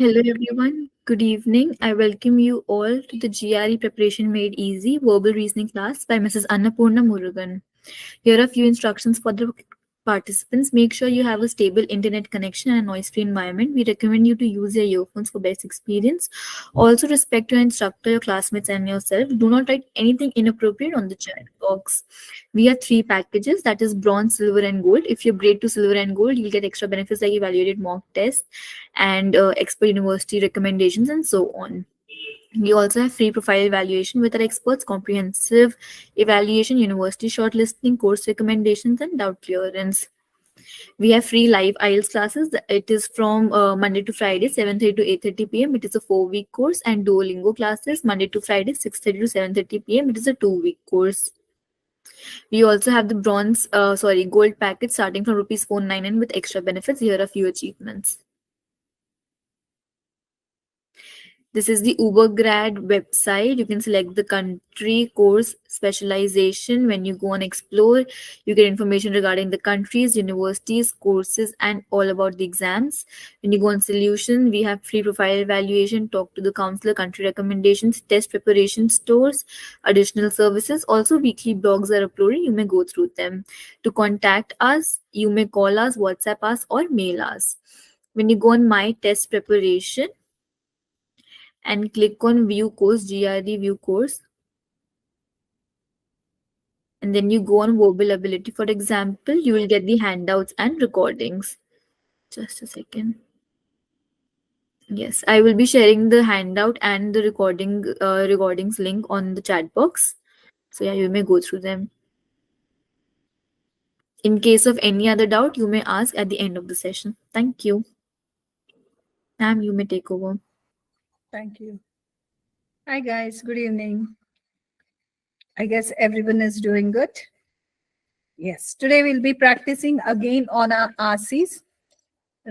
Hello everyone, good evening. I welcome you all to the GRE Preparation Made Easy Verbal Reasoning class by Mrs. Annapurna Murugan. Here are a few instructions for the participants. Make sure you have a stable internet connection and a noise-free environment. We recommend you to use your earphones for best experience. Also respect your instructor, your classmates and yourself. Do not write anything inappropriate on the chat box. We have three packages, that is bronze, silver and gold. If you're grade to silver and gold, you'll get extra benefits like evaluated mock tests and expert university recommendations and so on. We also have free profile evaluation with our experts, comprehensive evaluation, university shortlisting, course recommendations, and doubt clearance. We have free live IELTS classes. It is from Monday to Friday, 7:30 to 8:30 p.m. It is a 4-week course, and Duolingo classes Monday to Friday, 6:30 to 7:30 p.m. It is a 2-week course. We also have the gold package starting from rupees 499 with extra benefits. Here are a few achievements. This is the Ubergrad website. You can select the country, course, specialization. When you go on Explore, you get information regarding the countries, universities, courses, and all about the exams. When you go on Solution, we have free profile evaluation, talk to the counselor, country recommendations, test preparation stores, additional services. Also, weekly blogs are uploaded. You may go through them. To contact us, you may call us, WhatsApp us, or mail us. When you go on My Test Preparation, and click on view course, GRE view course, and then you go on verbal ability. For example, you will get the handouts and recordings. Just a second. Yes, I will be sharing the handout and the recordings link on the chat box, so yeah, you may go through them. In case of any other doubt, you may ask at the end of the session. Thank you. Ma'am, you may take over. Thank you. Hi guys, good evening. I guess everyone is doing good. Yes, today we'll be practicing again on our RCs,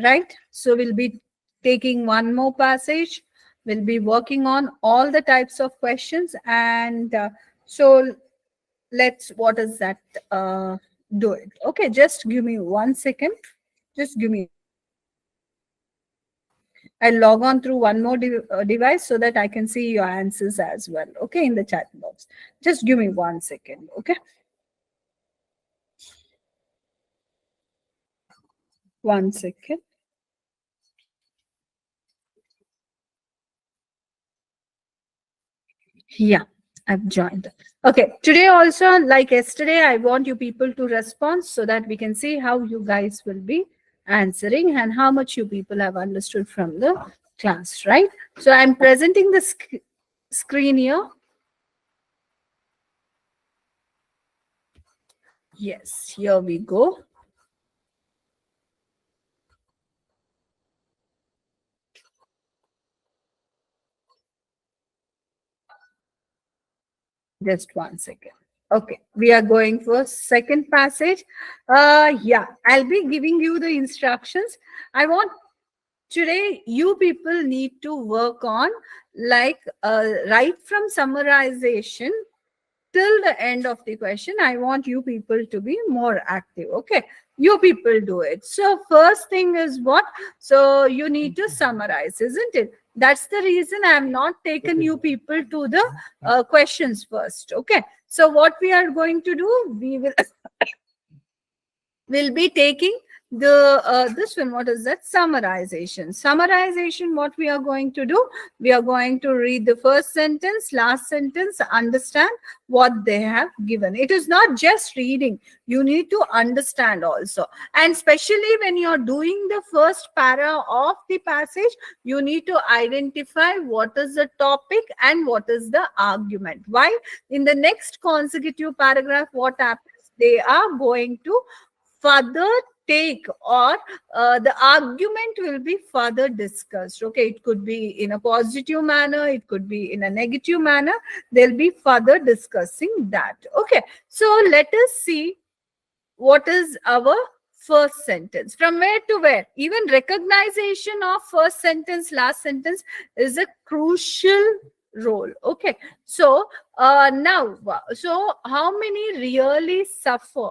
right? So we'll be taking one more passage. We'll be working on all the types of questions. And so what is that? Do it. Okay, just give me 1 second. Just give me. I'll log on through one more device so that I can see your answers as well, okay, in the chat box. Just give me 1 second, okay? 1 second. Yeah, I've joined. Okay, today also, like yesterday, I want you people to respond so that we can see how you guys will be answering and how much you people have understood from the class, right? So I'm presenting the screen here. Yes, here we go. Just 1 second. Okay, we are going for second passage. Yeah, I'll be giving you the instructions. I want today you people need to work on like right from summarization till the end of the question. I want you people to be more active. Okay, you people do it. So first thing is what? So you need to summarize, isn't it? That's the reason I have not taken you people to the questions first. Okay, so what we are going to do, we will be taking the this one. What is that? Summarization. What we are going to do, we are going to read the first sentence, last sentence, understand what they have given. It is not just reading, you need to understand also. And especially when you're doing the first para of the passage, you need to identify what is the topic and what is the argument. Why? In the next consecutive paragraph, what happens? They are going to further take, or the argument will be further discussed. Okay, it could be in a positive manner, it could be in a negative manner. They'll be further discussing that. Okay, so let us see what is our first sentence. From where to where? Even recognition of first sentence, last sentence is a crucial role. Okay, so now, so how many really suffer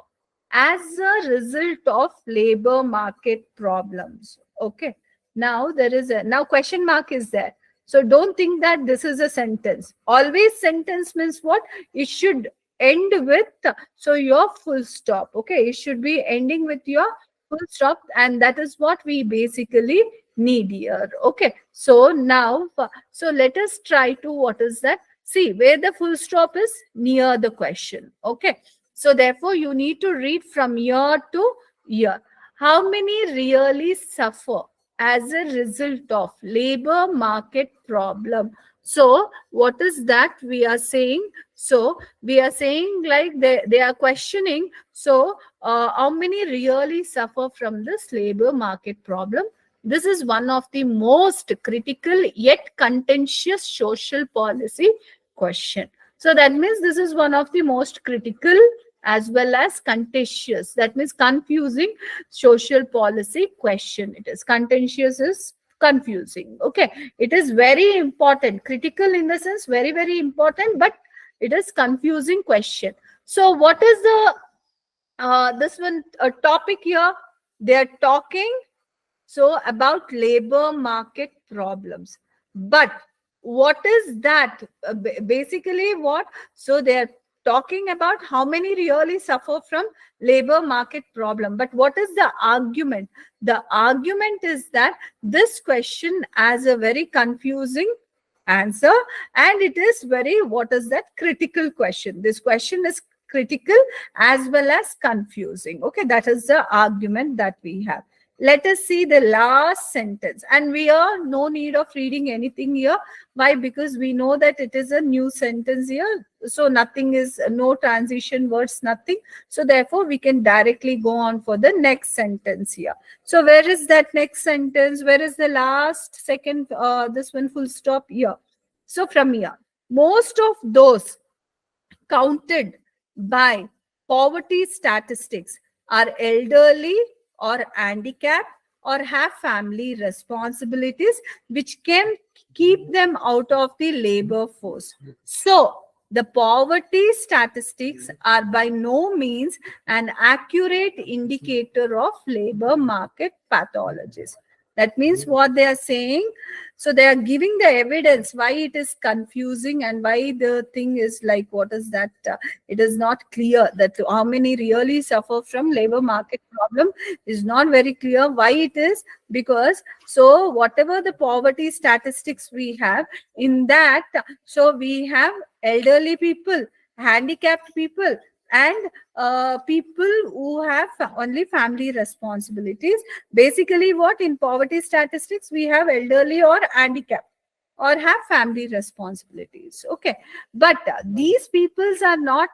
as a result of labor market problems? Okay, Now there is a, now question mark is there. So don't think that this is a sentence. Always sentence means what? It should end with, so your full stop. Okay, it should be ending with your full stop, and that is what we basically need here. Okay, so now, so let us try to, what is that? See where the full stop is, near the question. Okay, so therefore you need to read from year to year. How many really suffer as a result of labor market problem? So what is that we are saying? So we are saying like they are questioning. So how many really suffer from this labor market problem? This is one of the most critical yet contentious social policy question. So that means this is one of the most critical as well as contentious, that means confusing social policy question. It is contentious, is confusing. Okay, it is very important, critical in the sense very very important, but it is confusing question. So what is the this one topic here? They are talking so about labor market problems. But what is that? Basically what? So they are talking about how many really suffer from labor market problem. But what is the argument? The argument is that this question has a very confusing answer, and it is very, what is that, critical question. This question is critical as well as confusing. Okay, that is the argument that we have. Let us see the last sentence, and we are no need of reading anything here. Why? Because we know that it is a new sentence here, so nothing is, no transition words, nothing. So therefore we can directly go on for the next sentence here. So where is that next sentence? Where is the last second, this one full stop here? So from here, most of those counted by poverty statistics are elderly or handicapped or have family responsibilities which can keep them out of the labor force. So the poverty statistics are by no means an accurate indicator of labor market pathologies. That means what they are saying. So they are giving the evidence why it is confusing and why the thing is like, what is that? It is not clear that how many really suffer from labor market problem is not very clear. Why it is? Because so whatever the poverty statistics we have in that, so we have elderly people, handicapped people, and people who have only family responsibilities. Basically what, in poverty statistics we have elderly or handicapped or have family responsibilities. Okay, but these peoples are not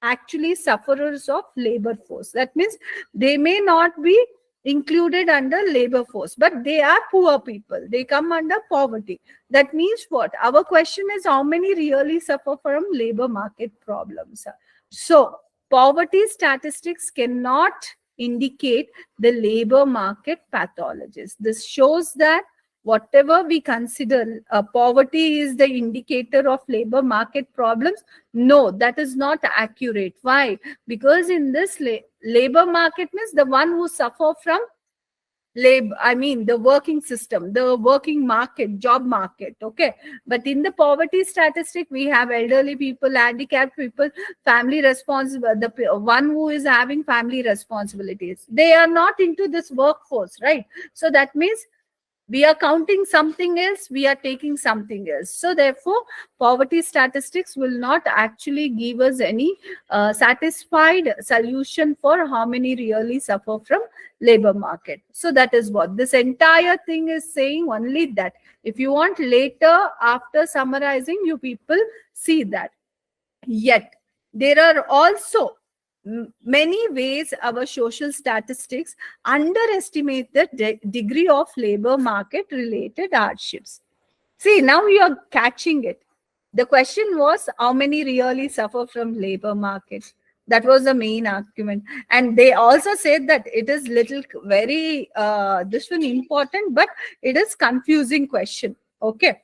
actually sufferers of labor force. That means they may not be included under labor force, but they are poor people, they come under poverty. That means what? Our question is how many really suffer from labor market problems. So poverty statistics cannot indicate the labor market pathologies. This shows that whatever we consider poverty is the indicator of labor market problems, no, that is not accurate. Why? Because in this labor market means the one who suffer from labor, I mean the working system, the working market, job market. Okay, but in the poverty statistic we have elderly people, handicapped people, family responsible, the one who is having family responsibilities, they are not into this workforce, right? So that means we are counting something else, we are taking something else. So therefore poverty statistics will not actually give us any satisfied solution for how many really suffer from labor market. So that is what this entire thing is saying, only that. If you want later, after summarizing, you people see that. Yet there are also many ways our social statistics underestimate the degree of labor market related hardships. See, now you are catching it. The question was how many really suffer from labor market. That was the main argument. And they also said that it is little very this one important, but it is confusing question. Okay.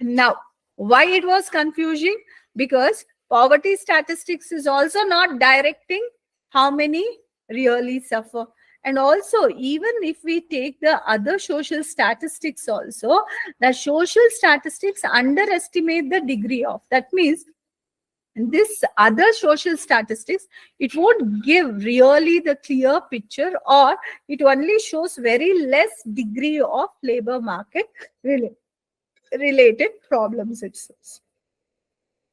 Now, why it was confusing? Because poverty statistics is also not directing how many really suffer. And also, even if we take the other social statistics also, the social statistics underestimate the degree of. That means this other social statistics, it won't give really the clear picture, or it only shows very less degree of labor market related problems, it says.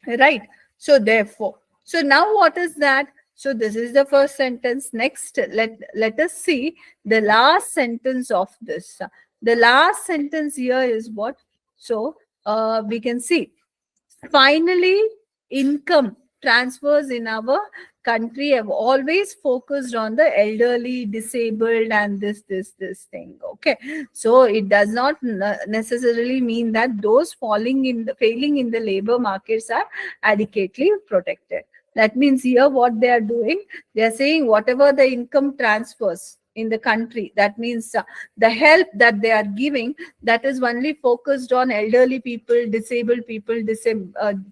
Right. So therefore, so now what is that? So this is the first sentence. Next, let us see the last sentence of this. The last sentence here is what? So we can see, finally, income transfers in our country have always focused on the elderly, disabled, and this thing. Okay, so it does not necessarily mean that those failing in the labor markets are adequately protected. That means here what they are doing, they are saying whatever the income transfers in the country, that means the help that they are giving, that is only focused on elderly people, disabled people,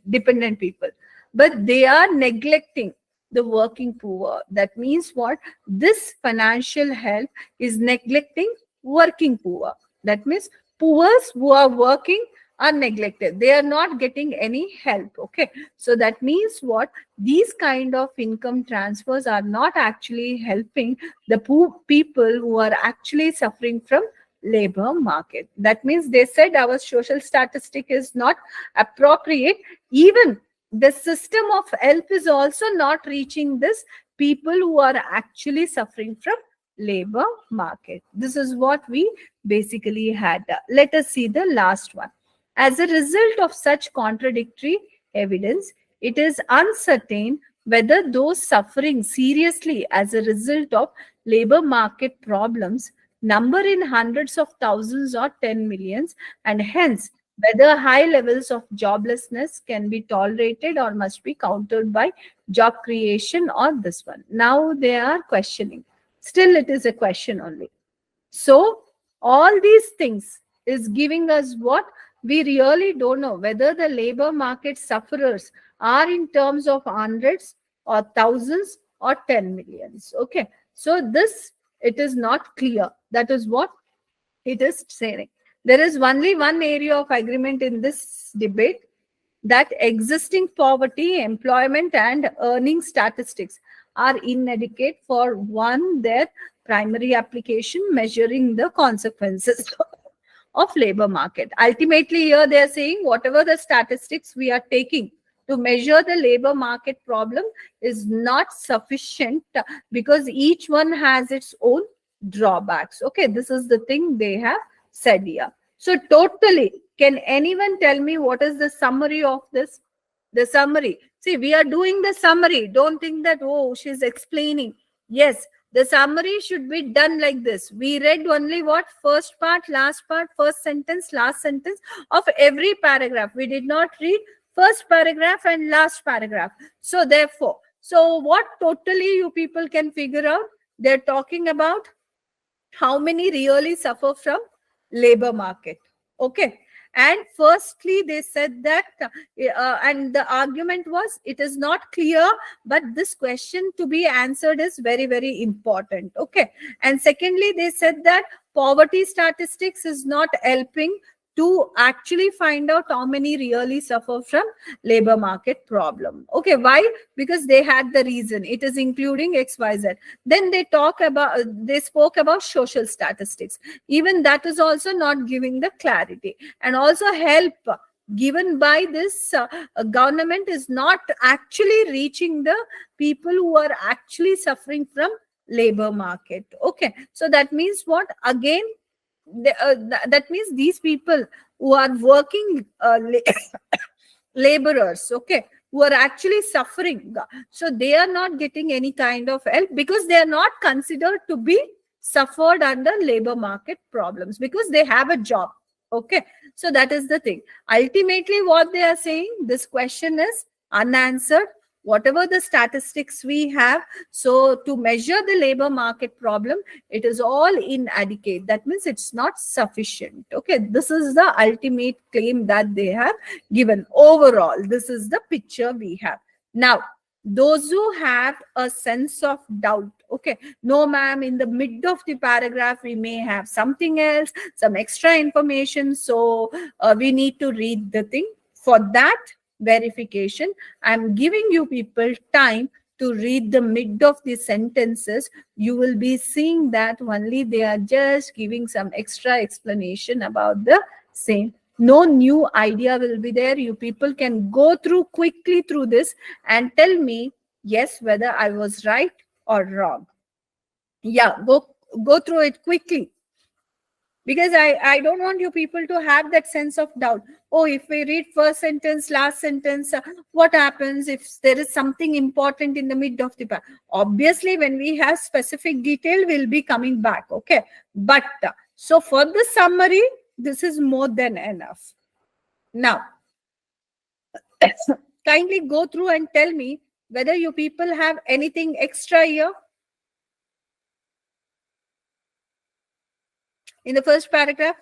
dependent people, but they are neglecting the working poor. That means what? This financial help is neglecting working poor. That means poor who are working are neglected. They are not getting any help. Okay. So that means what? These kind of income transfers are not actually helping the poor people who are actually suffering from labor market. That means they said our social statistic is not appropriate. Even the system of help is also not reaching this people who are actually suffering from labor market. This is what we basically had. Let us see the last one. As a result of such contradictory evidence, it is uncertain whether those suffering seriously as a result of labor market problems number in hundreds of thousands or 10 millions, and hence whether high levels of joblessness can be tolerated or must be countered by job creation or this one. Now they are questioning. Still, it is a question only. So all these things is giving us what? We really don't know whether the labor market sufferers are in terms of hundreds or thousands or 10 millions. Okay. So this, it is not clear. That is what it is saying. There is only one area of agreement in this debate, that existing poverty, employment, and earning statistics are inadequate for one, their primary application measuring the consequences of labor market. Ultimately, here they are saying whatever the statistics we are taking to measure the labor market problem is not sufficient, because each one has its own drawbacks. Okay, this is the thing they have said here. So totally, can anyone tell me what is the summary of this? The summary. See, we are doing the summary. Don't think that, oh, she's explaining. Yes, the summary should be done like this. We read only what? First part, last part, first sentence, last sentence of every paragraph. We did not read first paragraph and last paragraph. So therefore, so what totally you people can figure out? They're talking about how many really suffer from labor market. Okay. And firstly, they said that, and the argument was, it is not clear, but this question to be answered is very, very important. Okay. And secondly, they said that poverty statistics is not helping to actually find out how many really suffer from labor market problem. Okay. Why? Because they had the reason. It is including XYZ. Then they spoke about social statistics. Even that is also not giving the clarity. And also help given by this government is not actually reaching the people who are actually suffering from labor market. Okay. So that means what? Again, that means these people who are working laborers, okay, who are actually suffering, so they are not getting any kind of help, because they are not considered to be suffered under labor market problems, because they have a job. Okay, so that is the thing. Ultimately, what they are saying, this question is unanswered. Whatever the statistics we have, so to measure the labor market problem, it is all inadequate. That means it's not sufficient. Okay, this is the ultimate claim that they have given. Overall, this is the picture we have. Now, those who have a sense of doubt, Okay, no ma'am, in the mid of the paragraph we may have something else, some extra information, so we need to read the thing. For that verification, I'm giving you people time to read the mid of the sentences. You will be seeing that only they are just giving some extra explanation about the same. No new idea will be there. You people can go through quickly through this and tell me, yes, whether I was right or wrong. Yeah, go through it quickly, because I don't want you people to have that sense of doubt. Oh, if we read first sentence, last sentence, what happens if there is something important in the mid of the paragraph? Obviously, when we have specific detail, we'll be coming back. Okay, but so for the summary, this is more than enough. Now, kindly go through and tell me whether you people have anything extra here in the first paragraph.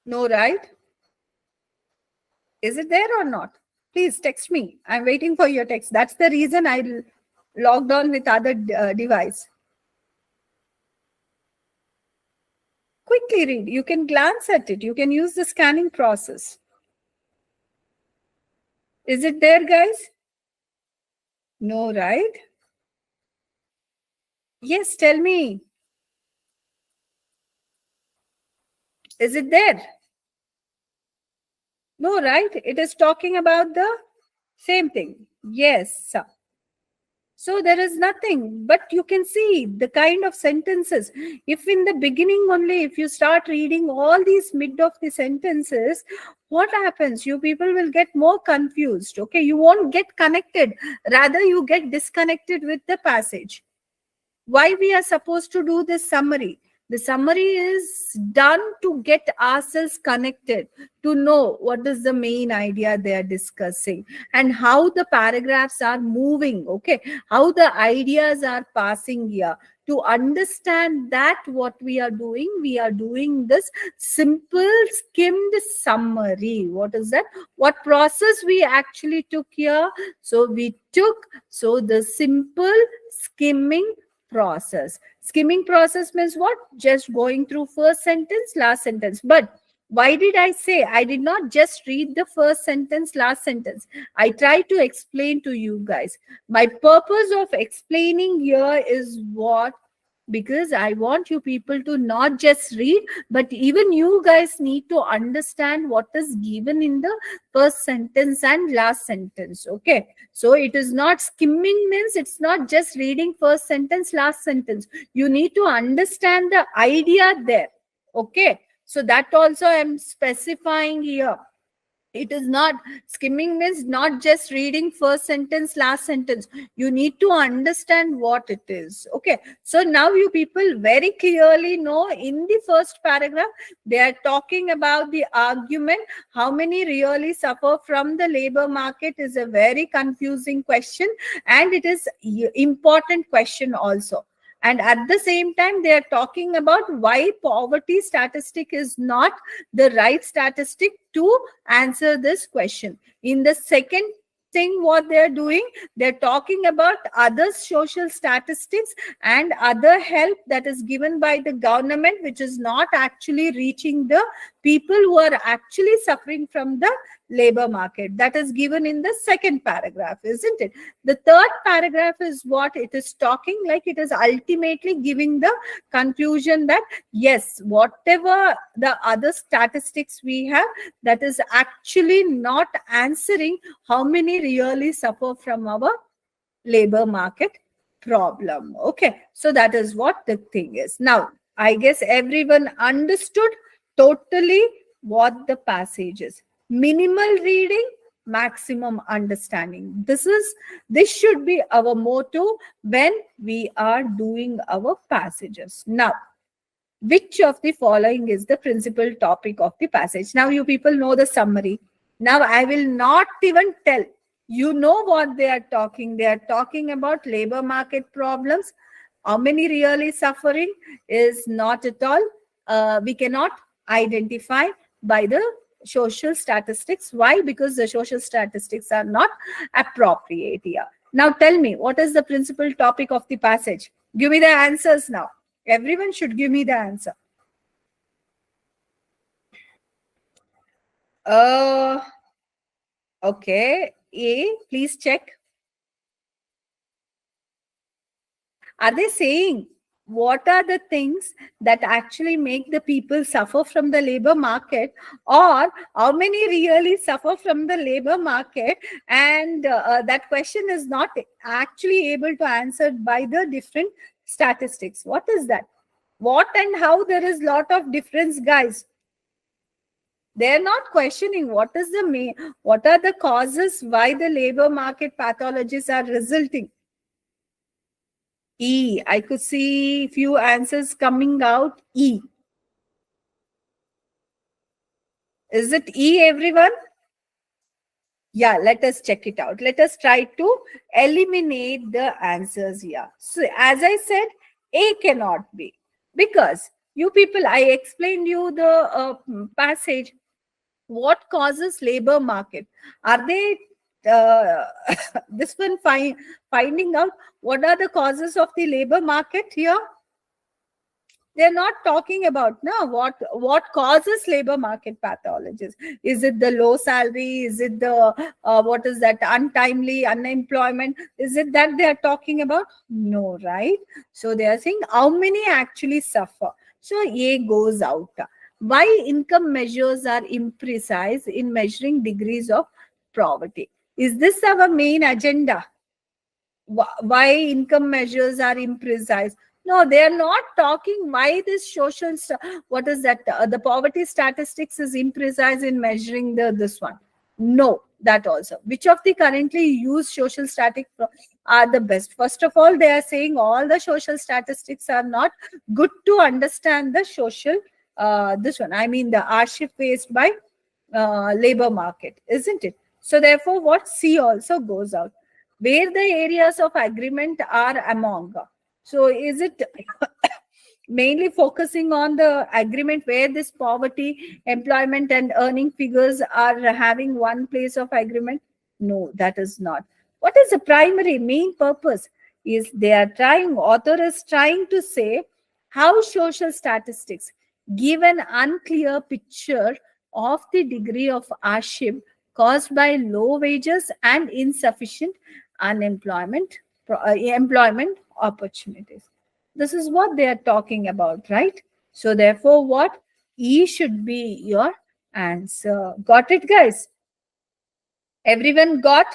No, right? Is it there or not? Please text me. I'm waiting for your text. That's the reason I logged on with other device. Quickly read. You can glance at it. You can use the scanning process. Is it there, guys? No, right? Yes, tell me. Is it there? No, right? It is talking about the same thing. Yes. So there is nothing, but you can see the kind of sentences. If in the beginning only, if you start reading all these mid of the sentences, what happens? You people will get more confused. Okay, you won't get connected. Rather, you get disconnected with the passage. Why we are supposed to do this summary? The summary is done to get ourselves connected, to know what is the main idea they are discussing and how the paragraphs are moving, okay, how the ideas are passing here. To understand that what we are doing this simple skimmed summary. What is that? What process we actually took here? So we took the simple skimming process. Skimming process means what? Just going through first sentence, last sentence. But why did I say I did not just read the first sentence, last sentence? I try to explain to you guys. My purpose of explaining here is what? Because I want you people to not just read, but even you guys need to understand what is given in the first sentence and last sentence. Okay, so it is not skimming, means it's not just reading first sentence, last sentence. You need to understand the idea there. Okay, so that also I'm specifying here. It is not skimming, means not just reading first sentence, last sentence. You need to understand what it is. Okay, so now you people very clearly know in the first paragraph they are talking about the argument. How many really suffer from the labor market is a very confusing question, and it is important question also. And at the same time, they are talking about why poverty statistic is not the right statistic to answer this question. In the second thing, what they're doing, they're talking about other social statistics and other help that is given by the government, which is not actually reaching the people who are actually suffering from the labor market. That is given in the second paragraph, isn't it? The third paragraph is what it is talking, like it is ultimately giving the conclusion that yes, whatever the other statistics we have, that is actually not answering how many really suffer from our labor market problem. Okay, so that is what the thing is. Now, I guess everyone understood totally what the passage is. Minimal reading, maximum understanding. This should be our motto when we are doing our passages. Now, which of the following is the principal topic of the passage? Now you people know the summary. Now I will not even tell. You know what they are talking. They are talking about labor market problems. How many really suffering is not at all. We cannot identify by the social statistics. Why? Because the social statistics are not appropriate here. Now tell me, what is the principal topic of the passage? Give me the answers now. Everyone should give me the answer. Uh, okay. A, please check. Are they saying what are the things that actually make the people suffer from the labor market, or how many really suffer from the labor market? And that question is not actually able to answer by the different statistics. What is that? What and how? There is lot of difference, guys. They're not questioning what is the what are the causes why the labor market pathologies are resulting. E. I could see few answers coming out. E. Is it E, everyone? Yeah, let us check it out. Let us try to eliminate the answers here. So, as I said, A cannot be, because you people, I explained you the passage. What causes labor market? Are they uh, this one finding out what are the causes of the labor market here? They're not talking about no what causes labor market pathologies. Is it the low salary? Is it the what is that, untimely unemployment? Is it that they are talking about? No, right? So they are saying how many actually suffer. So A goes out. Why income measures are imprecise in measuring degrees of poverty? Is this our main agenda? Why income measures are imprecise? No, they are not talking why this what is that, the poverty statistics is imprecise in measuring this one. No, that also. Which of the currently used social static are the best? First of all, they are saying all the social statistics are not good to understand the social this one, I mean the hardship faced by labor market, isn't it? So therefore, what C also goes out. Where the areas of agreement are among. So is it mainly focusing on the agreement where this poverty, employment, and earning figures are having one place of agreement? No, that is not. What is the primary main purpose? Is they are trying, author is trying to say how social statistics give an unclear picture of the degree of hardship caused by low wages and insufficient employment opportunities. This is what they are talking about, right? So therefore, what? E should be your answer. Got it, guys? Everyone got?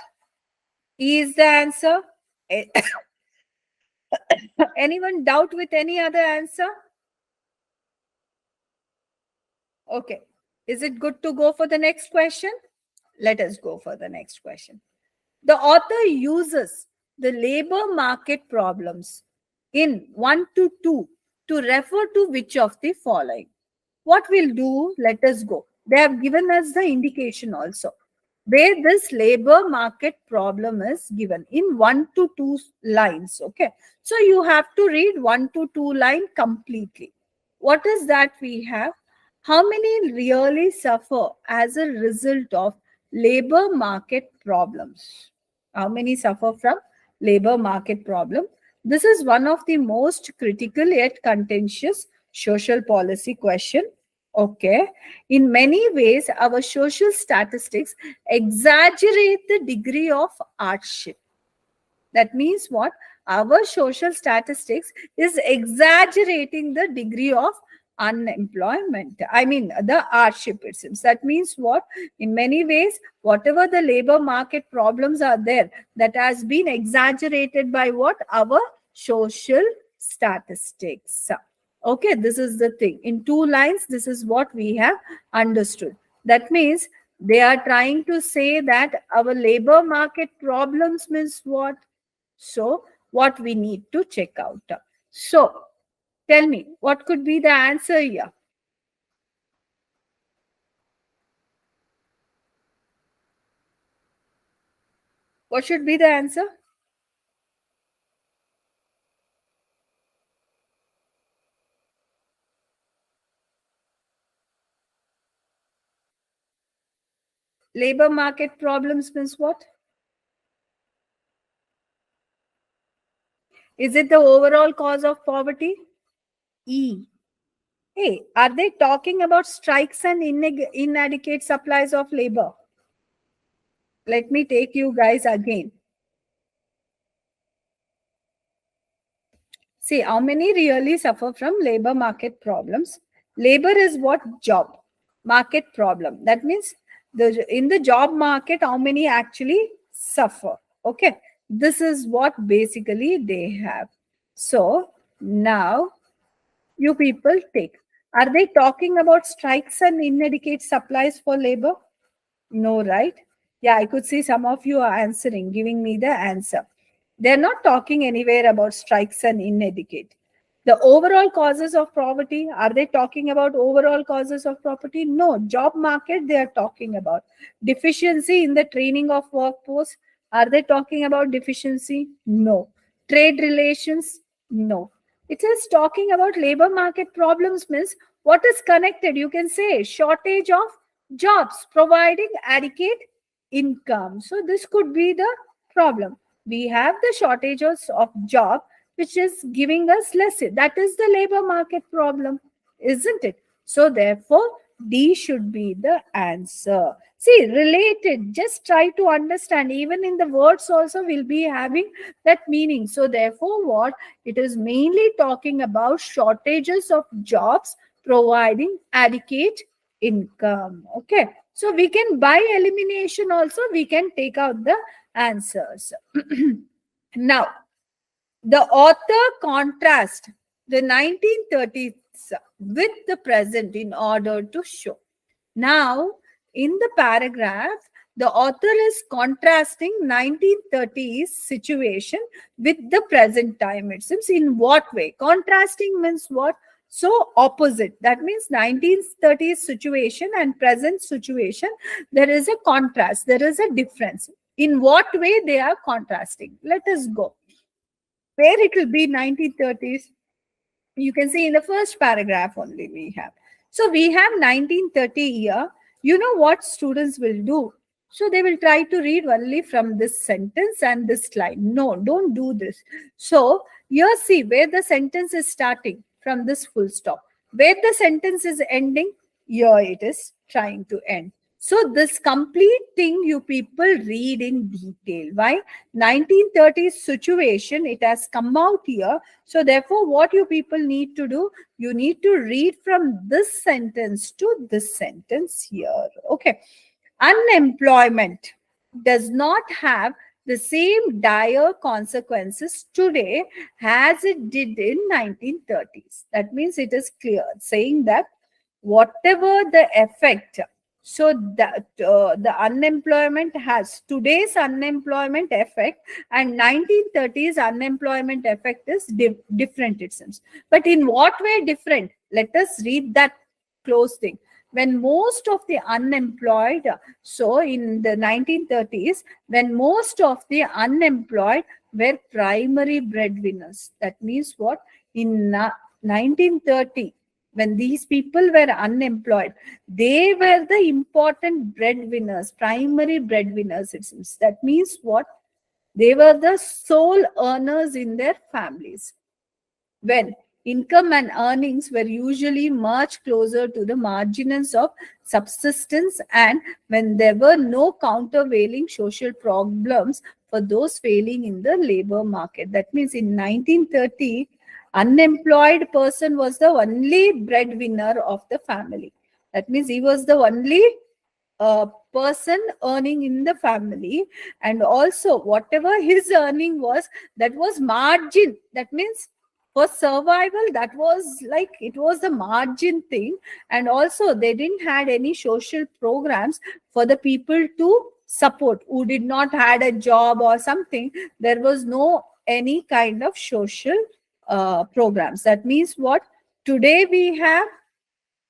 E is the answer. Anyone doubt with any other answer? Okay. Is it good to go for the next question? Let us go for the next question. The author uses the labor market problems in 1 to 2 to refer to which of the following? What we'll do, let us go. They have given us the indication also where this labor market problem is given in 1 to 2 lines. Okay. So you have to read 1 to 2 line completely. What is that we have? How many really suffer as a result of labor market problems? How many suffer from labor market problem? This is one of the most critical yet contentious social policy question. Okay. In many ways, our social statistics exaggerate the degree of hardship. That means what? Our social statistics is exaggerating the degree of unemployment. I mean, the hardship, it seems. That means what? In many ways, whatever the labor market problems are there, that has been exaggerated by what? Our social statistics. Okay, this is the thing. In 2 lines, this is what we have understood. That means they are trying to say that our labor market problems means what? So, what we need to check out. So, tell me, what could be the answer here? What should be the answer? Labor market problems means what? Is it the overall cause of poverty? E. Hey, are they talking about strikes and inadequate supplies of labor? Let me take you guys again. See, how many really suffer from labor market problems? Labor is what? Job market problem. That means in the job market, how many actually suffer? Okay, this is what basically they have. So now you people take. Are they talking about strikes and inadequate supplies for labor? No, right? Yeah, I could see some of you are answering, giving me the answer. They're not talking anywhere about strikes and inadequate. The overall causes of poverty, are they talking about overall causes of poverty? No. Job market, they are talking about. Deficiency in the training of workforce, are they talking about deficiency? No. Trade relations? No. It is talking about labor market problems means what is connected? You can say shortage of jobs, providing adequate income. So this could be the problem. We have the shortages of job which is giving us less. That is the labor market problem, isn't it? So therefore, D should be the answer. See, related, just try to understand. Even in the words also will be having that meaning. So therefore, what? It is mainly talking about shortages of jobs providing adequate income. Okay. So we can, by elimination also, we can take out the answers. Now, the author contrasts the 1930s with the present in order to show. Now, in the paragraph, the author is contrasting 1930s situation with the present time. It seems in what way? Contrasting means what? So opposite. That means 1930s situation and present situation, there is a contrast. There is a difference. In what way they are contrasting? Let us go. Where it will be 1930s, you can see in the first paragraph only we have. So we have 1930 here. You know what students will do? So they will try to read only from this sentence and this line. No, don't do this. So here see where the sentence is starting from this full stop. Where the sentence is ending, here it is trying to end. So this complete thing you people read in detail. Why? 1930s situation, it has come out here. So therefore, what you people need to do, you need to read from this sentence to this sentence here. Okay. Unemployment does not have the same dire consequences today as it did in 1930s. That means it is clear saying that whatever the effect, so that the unemployment has today's unemployment effect and 1930s unemployment effect is different, it seems. But in what way different? Let us read that close thing. When most of the unemployed, so in the 1930s, when most of the unemployed were primary breadwinners. That means what? In 1930, when these people were unemployed, they were the important breadwinners, primary breadwinners, it seems. That means what? They were the sole earners in their families. When income and earnings were usually much closer to the margins of subsistence and when there were no countervailing social problems for those failing in the labor market. That means in 1930, unemployed person was the only breadwinner of the family. That means he was the only person earning in the family, and also whatever his earning was, that was margin. That means for survival, that was like it was the margin thing. And also they didn't had any social programs for the people to support who did not had a job or something. There was no any kind of social programs. That means what? Today we have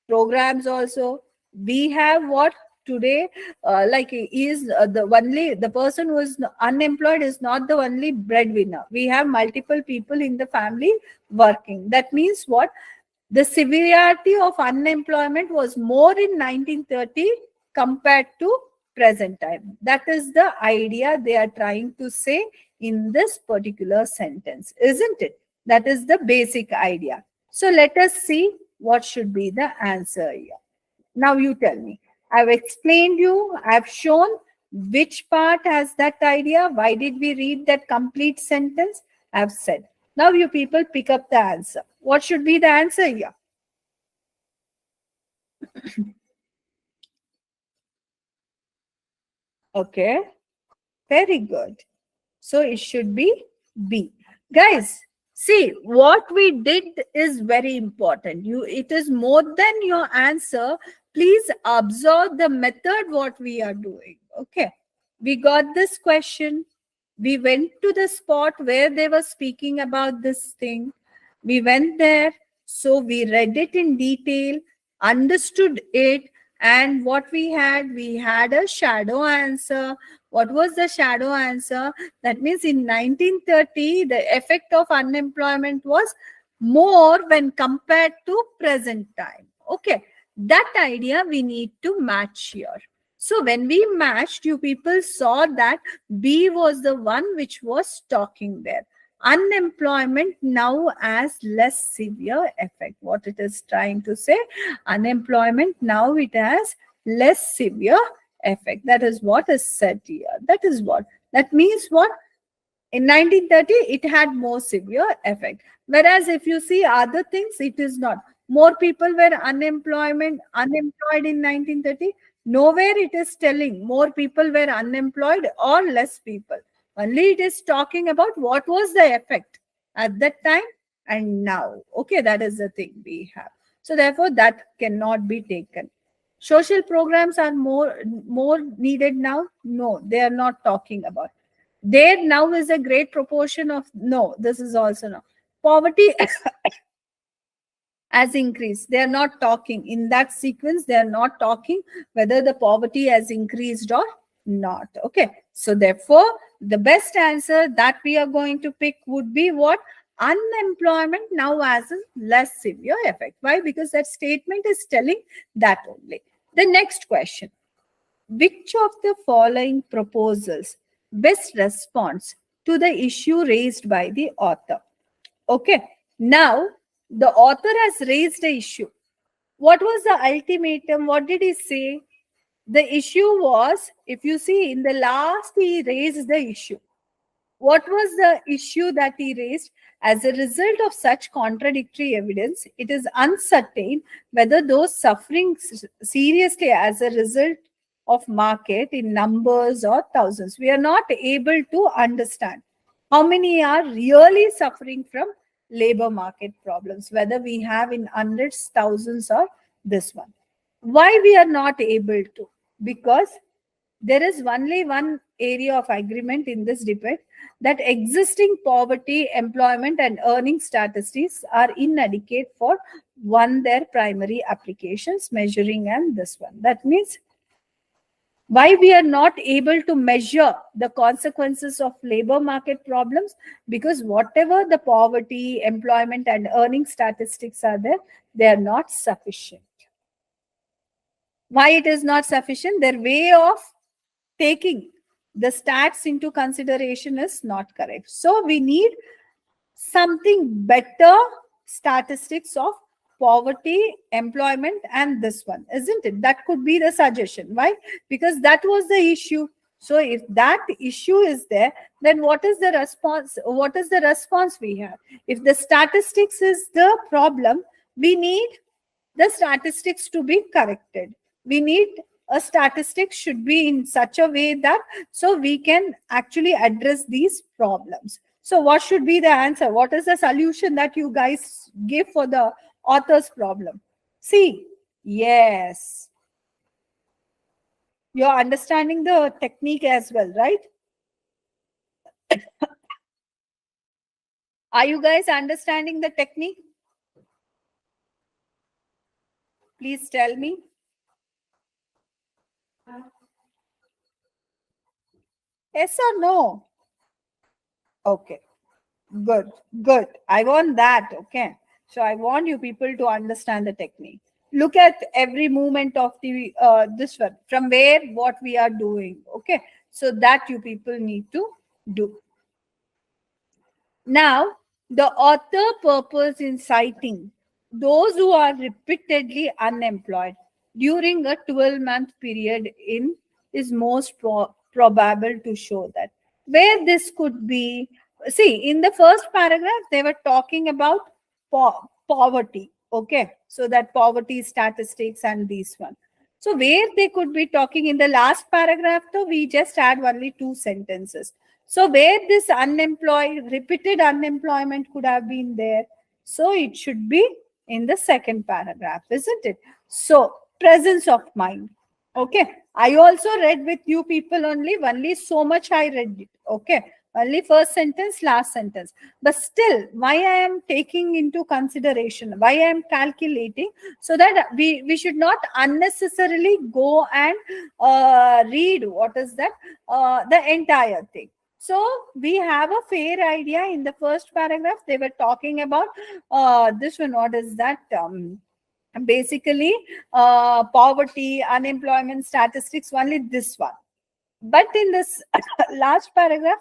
programs also. We have what? Today like is the only the person who is unemployed is not the only breadwinner. We have multiple people in the family working. That means what? The severity of unemployment was more in 1930 compared to present time. That is the idea they are trying to say in this particular sentence, isn't it? That is the basic idea. So let us see what should be the answer here. Now you tell me. I've explained you, I've shown which part has that idea. Why did we read that complete sentence? I've said. Now you people pick up the answer. What should be the answer here? Okay, very good. So it should be B. Guys, see what we did is very important. It is more than your answer. Please observe the method what we are doing. Okay. We got this question. We went to the spot where they were speaking about this thing. We went there. So we read it in detail, understood it, and what we had a shadow answer. What was the shadow answer? That means in 1930, the effect of unemployment was more when compared to present time. Okay, that idea we need to match here. So when we matched, you people saw that B was the one which was talking there. Unemployment now has less severe effect. What it is trying to say, unemployment now it has less severe effect. That is what is said here. That is what. That means what? In 1930, it had more severe effect. Whereas if you see other things, it is not. More people were unemployed in 1930. Nowhere it is telling more people were unemployed or less people. Only it is talking about what was the effect at that time and now. Okay, that is the thing we have. So therefore, that cannot be taken. Social programs are more needed now. No, they are not talking about. There now is a great proportion of no. This is also no. Poverty has increased. They are not talking in that sequence. They are not talking whether the poverty has increased or not. Okay. So therefore, the best answer that we are going to pick would be what? Unemployment now has a less severe effect. Why? Because that statement is telling that only. The next question. Which of the following proposals best responds to the issue raised by the author? Okay. Now, the author has raised the issue. What was the ultimatum? What did he say? The issue was, if you see in the last, he raised the issue. What was the issue that he raised? As a result of such contradictory evidence, it is uncertain whether those suffering seriously as a result of market in numbers or thousands. We are not able to understand how many are really suffering from labor market problems, whether we have in hundreds, thousands, or this one. Why we are not able to? Because there is only one area of agreement in this debate, that existing poverty, employment, and earning statistics are inadequate for one their primary applications, measuring and this one. That means why we are not able to measure the consequences of labor market problems, because whatever the poverty, employment, and earning statistics are there, they are not sufficient. Why it is not sufficient? Their way of taking the stats into consideration is not correct. So we need something better statistics of poverty, employment, and this one, isn't it? That could be the suggestion. Why? Because that was the issue. So if that issue is there, then what is the response? What is the response we have? If the statistics is the problem, we need the statistics to be corrected. We need a statistic should be in such a way that so we can actually address these problems. So what should be the answer? What is the solution that you guys give for the author's problem? See, yes, you're understanding the technique as well, right? Are you guys understanding the technique? Please tell me. Yes or no? Okay. Good, good. I want that. Okay. So I want you people to understand the technique. Look at every movement of the this one, from where what we are doing. Okay, so that you people need to do. Now, the author purpose in citing those who are repeatedly unemployed during a 12-month period in is most probable to show that. Where this could be, see, in the first paragraph, they were talking about poverty. Okay, so that poverty statistics and these one. So where they could be talking in the last paragraph, though, we just add only two sentences. So where this unemployed, repeated unemployment could have been there. So it should be in the second paragraph, isn't it? So presence of mind. Okay. I also read with you people only so much I read it. Okay. Only first sentence, last sentence. But still, why I am taking into consideration, why I am calculating, so that we should not unnecessarily go and read what is that, the entire thing. So we have a fair idea. In the first paragraph, they were talking about this one. What is that? Basically, poverty, unemployment statistics, only this one. But in this last paragraph,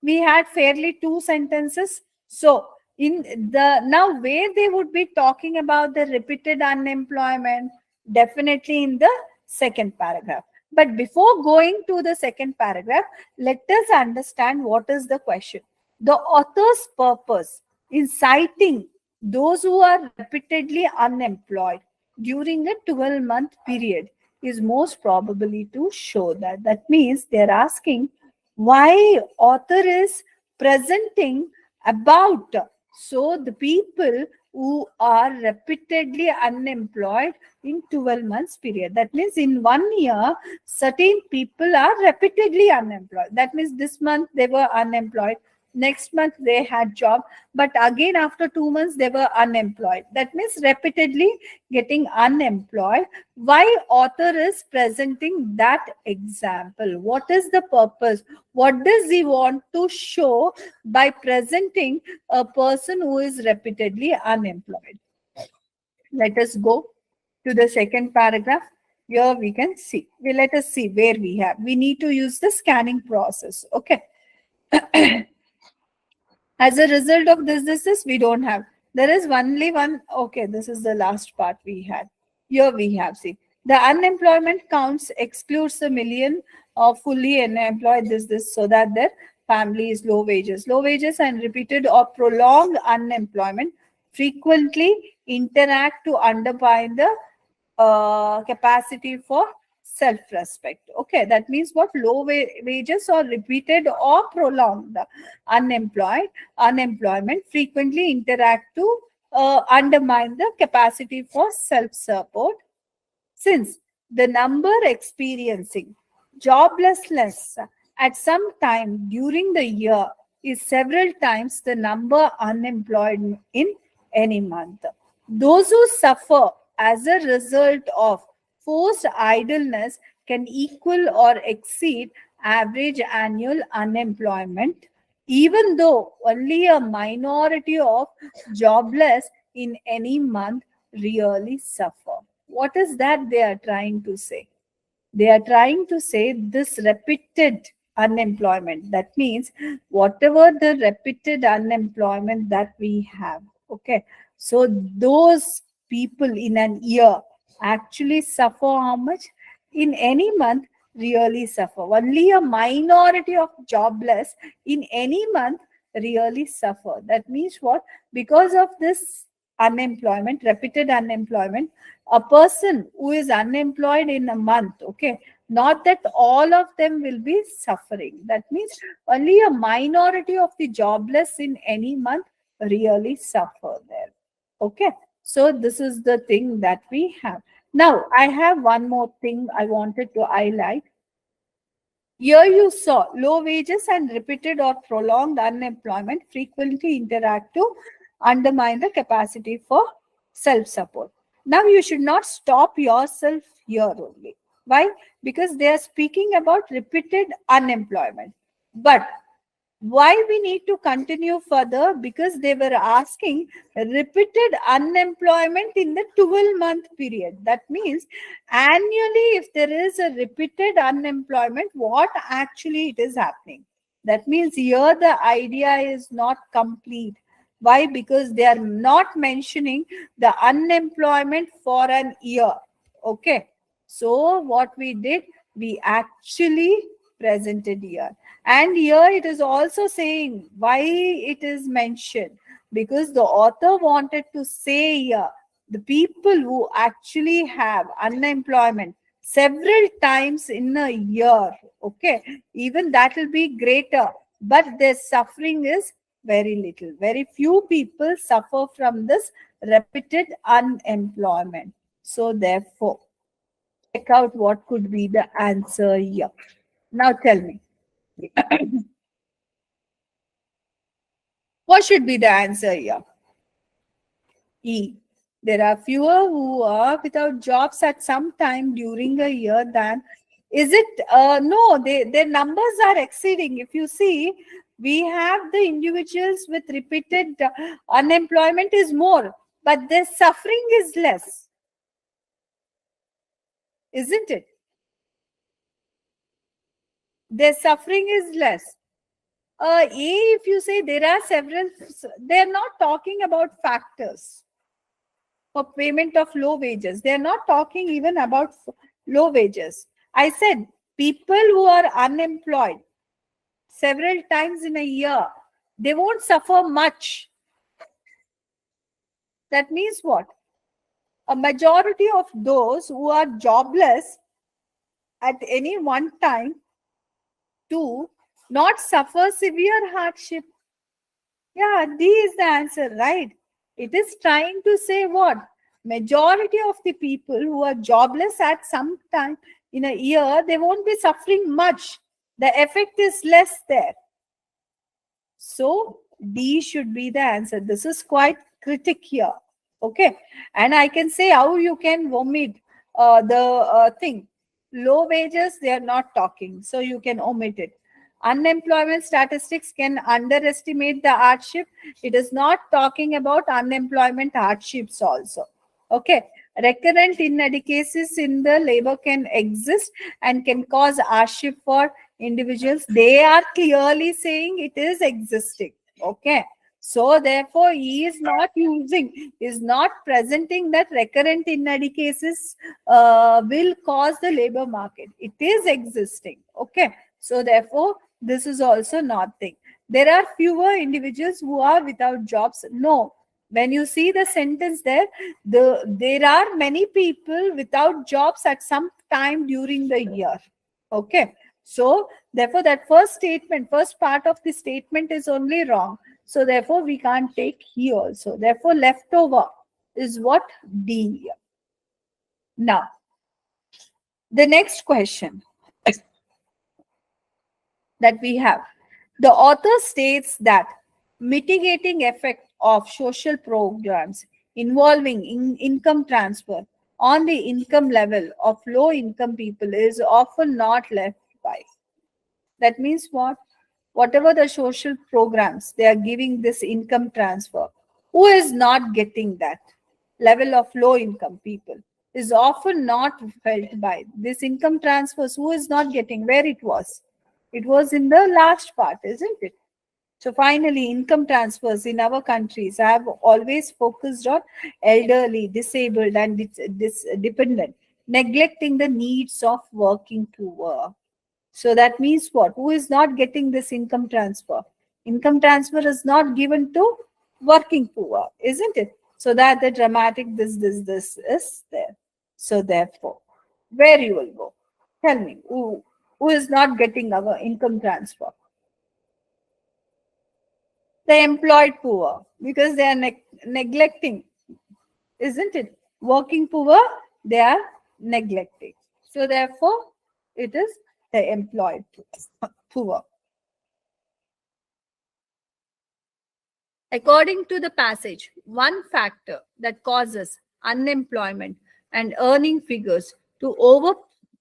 we had fairly two sentences. So in the now where they would be talking about the repeated unemployment, definitely in the second paragraph. But before going to the second paragraph, let us understand what is the question. The author's purpose in citing those who are repeatedly unemployed during a 12-month period is most probably to show that. That means they're asking why author is presenting about, so the people who are repeatedly unemployed in 12 months period. That means in 1 year, certain people are repeatedly unemployed. That means this month they were unemployed, next month they had job, but again after 2 months they were unemployed. That means repeatedly getting unemployed. Why author is presenting that example? What is the purpose? What does he want to show by presenting a person who is repeatedly unemployed? Let us go to the second paragraph. Here we can see. Let us see where we have. We need to use the scanning process. Okay. As a result of this we don't have. There is only one. Okay, this is the last part we had. Here we have, see, the unemployment counts excludes a million of fully unemployed, this, so that their family is low wages. Low wages and repeated or prolonged unemployment frequently interact to undermine the capacity for self-respect. Okay, that means what? Low wages or repeated or prolonged unemployment frequently interact to undermine the capacity for self-support, since the number experiencing joblessness at some time during the year is several times the number unemployed in any month. Those who suffer as a result of forced idleness can equal or exceed average annual unemployment, even though only a minority of jobless in any month really suffer. What is that they are trying to say? They are trying to say this repeated unemployment. That means whatever the repeated unemployment that we have. Okay. So those people in an year actually suffer how much? In any month, really suffer. Only a minority of jobless in any month really suffer. That means what? Because of this unemployment, repeated unemployment, a person who is unemployed in a month, okay, not that all of them will be suffering. That means only a minority of the jobless in any month really suffer there. Okay, so this is the thing that we have. Now I have one more thing I wanted to highlight. Here you saw low wages and repeated or prolonged unemployment frequently interact to undermine the capacity for self-support. Now you should not stop yourself here only. Why? Because they are speaking about repeated unemployment. But Why we need to continue further? Because they were asking repeated unemployment in the 12-month period. That means annually, if there is a repeated unemployment, what actually it is happening? That means here the idea is not complete. Why? Because they are not mentioning the unemployment for an year. Okay. So what we did, we actually presented here. And here it is also saying why it is mentioned, because the author wanted to say here the people who actually have unemployment several times in a year, okay, even that will be greater, but their suffering is very little. Very few people suffer from this repeated unemployment. So therefore, check out what could be the answer here. Now tell me, what should be the answer here? E. There are fewer who are without jobs at some time during a year than. Is it? No, their numbers are exceeding. If you see, we have the individuals with repeated unemployment is more, but their suffering is less, isn't it? Their suffering is less. If you say there are several, they're not talking about factors for payment of low wages. They're not talking even about low wages. I said people who are unemployed several times in a year, they won't suffer much. That means what? A majority of those who are jobless at any one time do not suffer severe hardship. Yeah, D is the answer, right? It is trying to say what? Majority of the people who are jobless at some time in a year, they won't be suffering much. The effect is less there. So D should be the answer. This is quite critic here. Okay. And I can say how you can omit the thing. Low wages, they are not talking. So you can omit it. Unemployment statistics can underestimate the hardship. It is not talking about unemployment hardships also. Okay. Recurrent inadequacies in the labor can exist and can cause hardship for individuals. They are clearly saying it is existing. Okay. So therefore, he is not presenting that recurrent inadequacies will cause the labor market. It is existing. Okay. So therefore, this is also not thing. There are fewer individuals who are without jobs. No. When you see the sentence there, there are many people without jobs at some time during the year. Okay. So therefore, that first statement, first part of the statement is only wrong. So therefore, we can't take he also. Therefore, leftover is what? D. Now, the next question that we have. The author states that mitigating effect of social programs involving income transfer on the income level of low income people is often not left by. That means what? Whatever the social programs they are giving this income transfer, who is not getting that level of low income people is often not felt by this income transfers. Who is not getting? Where it was? It was in the last part, isn't it? So finally, income transfers in our countries have always focused on elderly, disabled, and dependent, neglecting the needs of working poor. So that means what? Who is not getting this income transfer? Income transfer is not given to working poor, isn't it? So that the dramatic this is there. So therefore, where you will go? Tell me, who is not getting our income transfer? The employed poor, because they are neglecting, isn't it? Working poor, they are neglecting. So therefore, it is the employed poor. According to the passage, one factor that causes unemployment and earning figures to over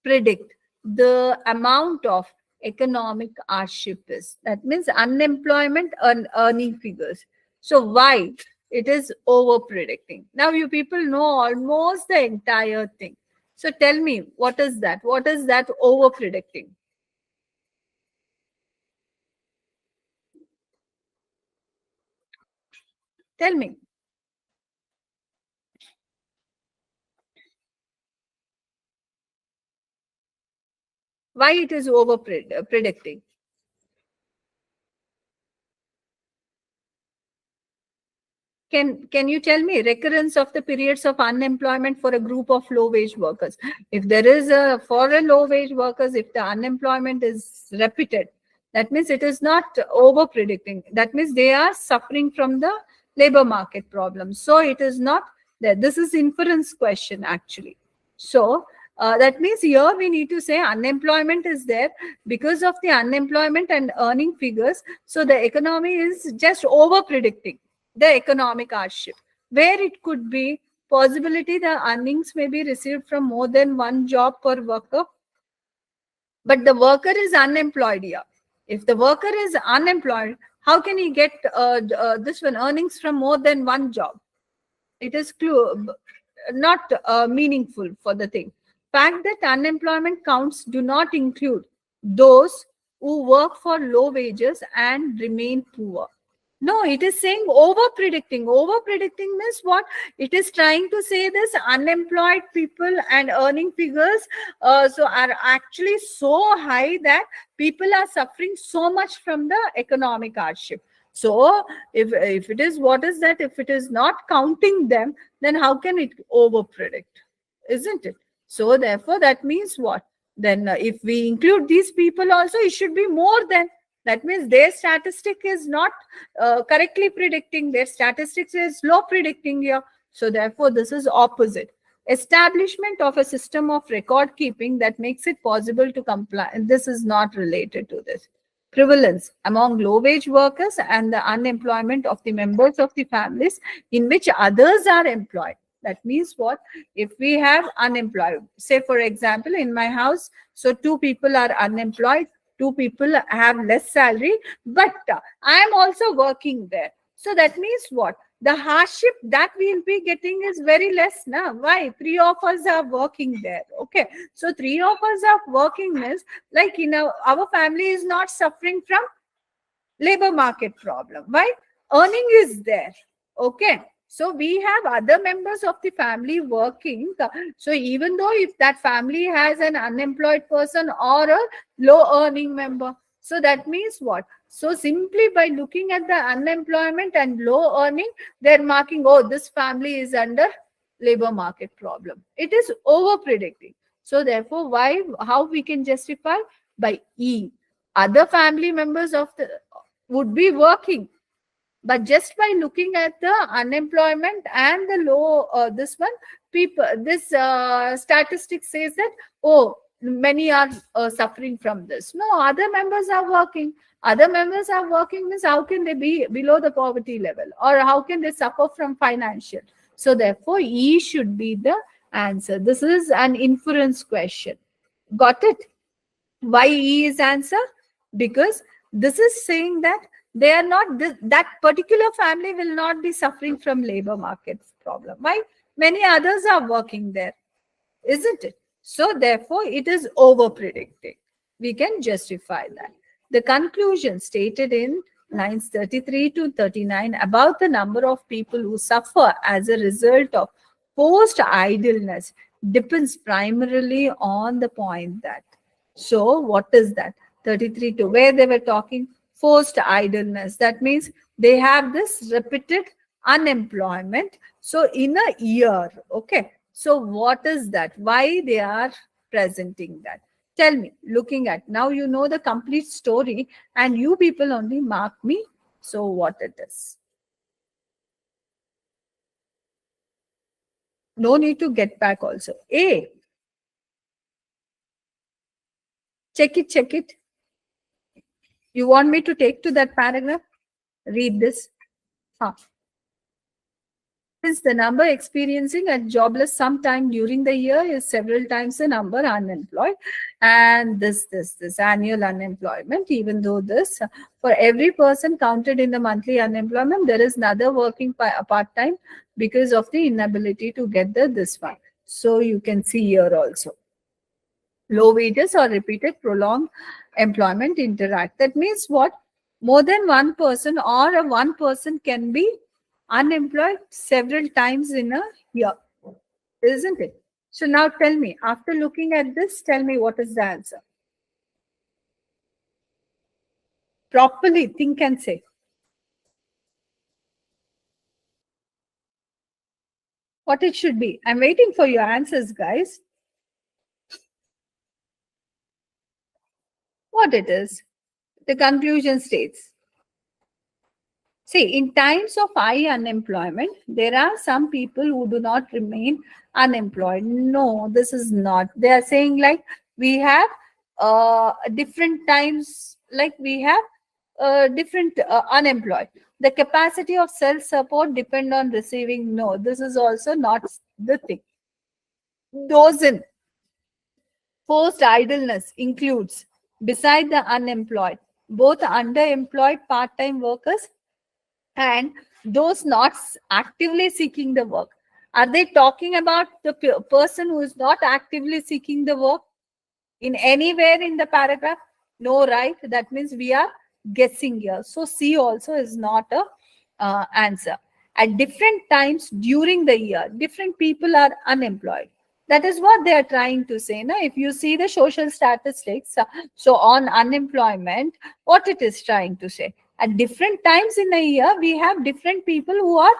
predict the amount of economic hardship is. That means unemployment and earning figures. So why it is over predicting? Now you people know almost the entire thing. So tell me, what is that? What is that over predicting? Tell me why it is over predicting. Can you tell me recurrence of the periods of unemployment for a group of low wage workers? If there is a for a low wage workers, if the unemployment is repeated, that means it is not over predicting. That means they are suffering from the labor market problem. So it is not that this is inference question actually. So that means here we need to say unemployment is there because of the unemployment and earning figures. So the economy is just over predicting the economic hardship, where it could be possibility the earnings may be received from more than one job per worker, but the worker is unemployed here. If the worker is unemployed, how can he get this one earnings from more than one job? It is not meaningful for the thing. Fact that unemployment counts do not include those who work for low wages and remain poor. No, it is saying over predicting. Over predicting means what? It is trying to say this unemployed people and earning figures so are actually so high that people are suffering so much from the economic hardship. So if it is, what is that? If it is not counting them, then how can it over predict? Isn't it? So therefore, that means what? Then if we include these people also, it should be more than. That means their statistic is not correctly predicting. Their statistics is low predicting here. So therefore, this is opposite. Establishment of a system of record keeping that makes it possible to comply. And this is not related to this. Prevalence among low wage workers and the unemployment of the members of the families in which others are employed. That means what? If we have unemployed, say for example, in my house, so two people are unemployed, two people have less salary, but I am also working there. So that means what? The hardship that we'll be getting is very less now. Why? Three of us are working there. Okay. So three of us are working means like, our family is not suffering from labor market problem. Why? Earning is there. Okay. So we have other members of the family working. So even though if that family has an unemployed person or a low earning member, so that means what? So simply by looking at the unemployment and low earning, they're marking, oh, this family is under labor market problem. It is over predicting. So therefore, why? How we can justify? By E. Other family members of the would be working, but just by looking at the unemployment and the low this one people, this statistic says that, oh, many are suffering from this. No, other members are working. Other members are working means how can they be below the poverty level, or how can they suffer from financial? So therefore E should be the answer. This is an inference question. Got it? Why E is answer? Because this is saying that they are not that particular family will not be suffering from labor market problem. Why? Many others are working there, isn't it? So therefore it is over predicting. We can justify that. The conclusion stated in lines 33 to 39 about the number of people who suffer as a result of post idleness depends primarily on the point that, so what is that? 33 to where they were talking forced idleness. That means they have this repeated unemployment. So in a year, okay. So what is that? Why they are presenting that? Tell me, looking at now, you know the complete story and you people only mark me. So what it is? No need to get back also. A, check it, check it. You want me to take to that paragraph? Read this. Huh. Since the number experiencing a jobless sometime during the year is several times the number unemployed, and this annual unemployment, even though this for every person counted in the monthly unemployment, there is another working part time because of the inability to get this one. So you can see here also low wages or repeated prolonged employment interact. That means what? More than one person or a one person can be unemployed several times in a year, isn't it? So now tell me, after looking at this, tell me what is the answer. Properly think and say. What it should be. I'm waiting for your answers, guys. What it is? The conclusion states. See, in times of high unemployment, there are some people who do not remain unemployed. No, this is not. They are saying like we have different times, like we have different unemployed. The capacity of self-support depend on receiving. No, this is also not the thing. Those in forced idleness includes, beside the unemployed, both underemployed part-time workers and those not actively seeking the work. Are they talking about the person who is not actively seeking the work in anywhere in the paragraph? No, right? That means we are guessing here. So C also is not a answer. At different times during the year, different people are unemployed. That is what they are trying to say. Now, if you see the social statistics, so on unemployment, what it is trying to say, at different times in a year, we have different people who are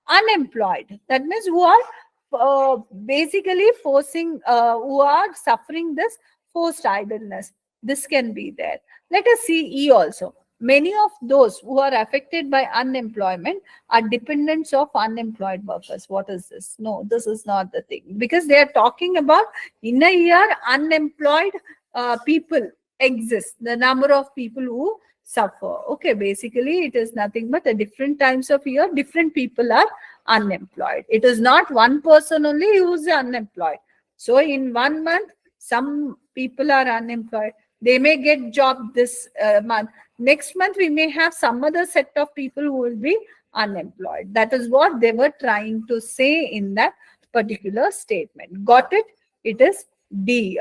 unemployed. That means who are basically who are suffering this forced idleness. This can be there. Let us see E also. Many of those who are affected by unemployment are dependents of unemployed workers. What is this? No, this is not the thing. Because they are talking about in a year, unemployed people exist. The number of people who suffer. Okay, basically it is nothing but a different times of year, different people are unemployed. It is not one person only who is unemployed. So in 1 month, some people are unemployed. They may get job this month. Next month, we may have some other set of people who will be unemployed. That is what they were trying to say in that particular statement. Got it? It is D.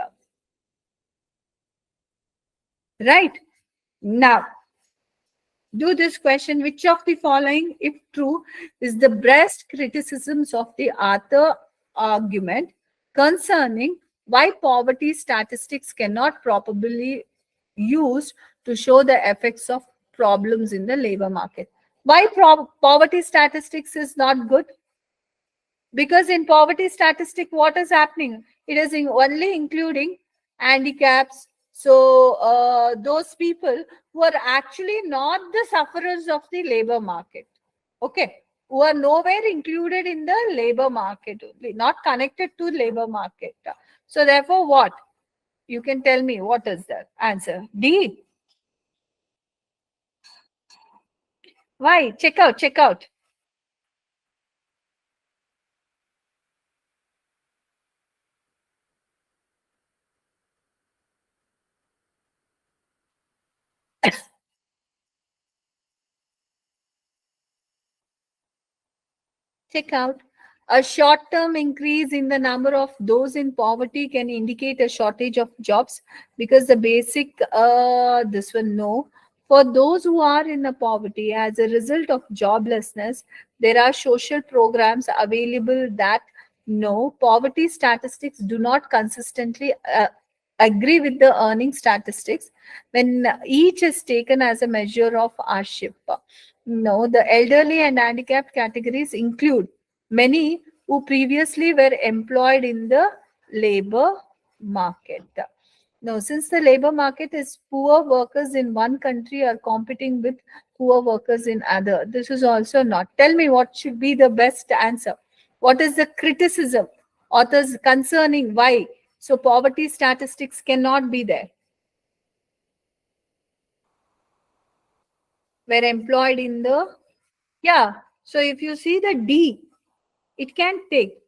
Right? Now, do this question. Which of the following, if true, is the best criticisms of the author argument concerning why poverty statistics cannot properly used to show the effects of problems in the labor market? Why poverty statistics is not good? Because in poverty statistic, what is happening? It is only including handicaps. So those people who are actually not the sufferers of the labor market, okay, who are nowhere included in the labor market, not connected to labor market. So therefore, what? You can tell me what is the answer? D. Why? Check out, check out. Check out. A short-term increase in the number of those in poverty can indicate a shortage of jobs, because the basic, this one, no. For those who are in the poverty as a result of joblessness, there are social programs available that, no, poverty statistics do not consistently agree with the earning statistics when each is taken as a measure of hardship. No, the elderly and handicapped categories include many who previously were employed in the labor market. No, since the labor market is poor workers in one country are competing with poor workers in other. This is also not. Tell me what should be the best answer. What is the criticism? Authors concerning why? So poverty statistics cannot be there. Were employed in the, yeah. So if you see the D, it can take,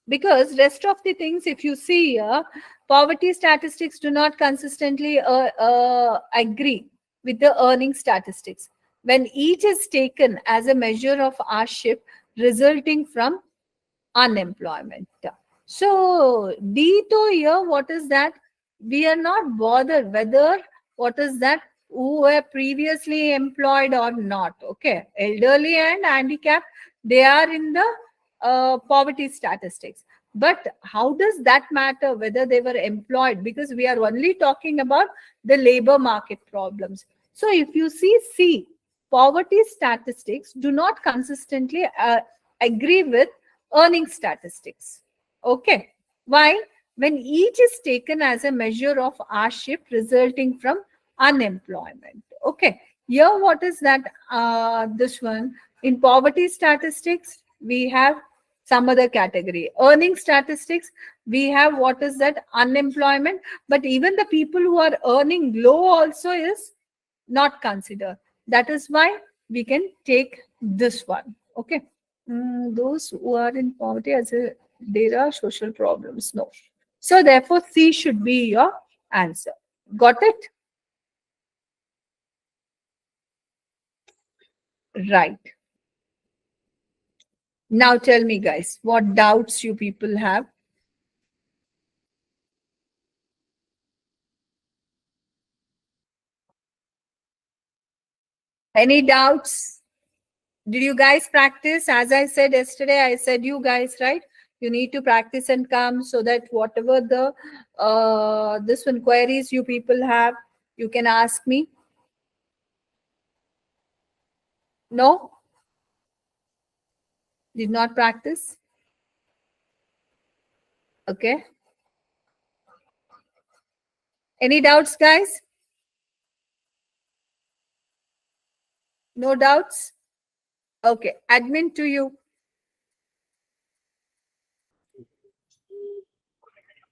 because rest of the things, if you see here, poverty statistics do not consistently agree with the earning statistics when each is taken as a measure of hardship resulting from unemployment. So D here, what is that? We are not bothered whether, what is that, who were previously employed or not. Okay, elderly and handicapped, they are in the poverty statistics. But how does that matter whether they were employed? Because we are only talking about the labor market problems. So if you see C, poverty statistics do not consistently agree with earning statistics. Okay. Why? When each is taken as a measure of hardship resulting from unemployment. Okay. Here, what is that? This one. In poverty statistics, we have some other category. Earning statistics, we have what is that? Unemployment. But even the people who are earning low also is not considered. That is why we can take this one. Okay. Those who are in poverty as a, there are social problems. No. So therefore, C should be your answer. Got it? Right. Now tell me, guys, what doubts you people have? Any doubts? Did you guys practice? As I said yesterday, I said you guys, right? You need to practice and come so that whatever the this one queries you people have, you can ask me. No? Did not practice? Okay. Any doubts, guys? No doubts? Okay. Admin to you.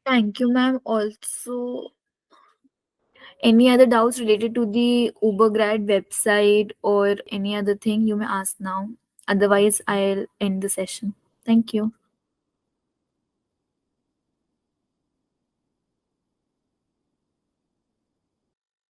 Thank you, ma'am. Also, any other doubts related to the Ubergrad website or any other thing you may ask now. Otherwise, I'll end the session. Thank you.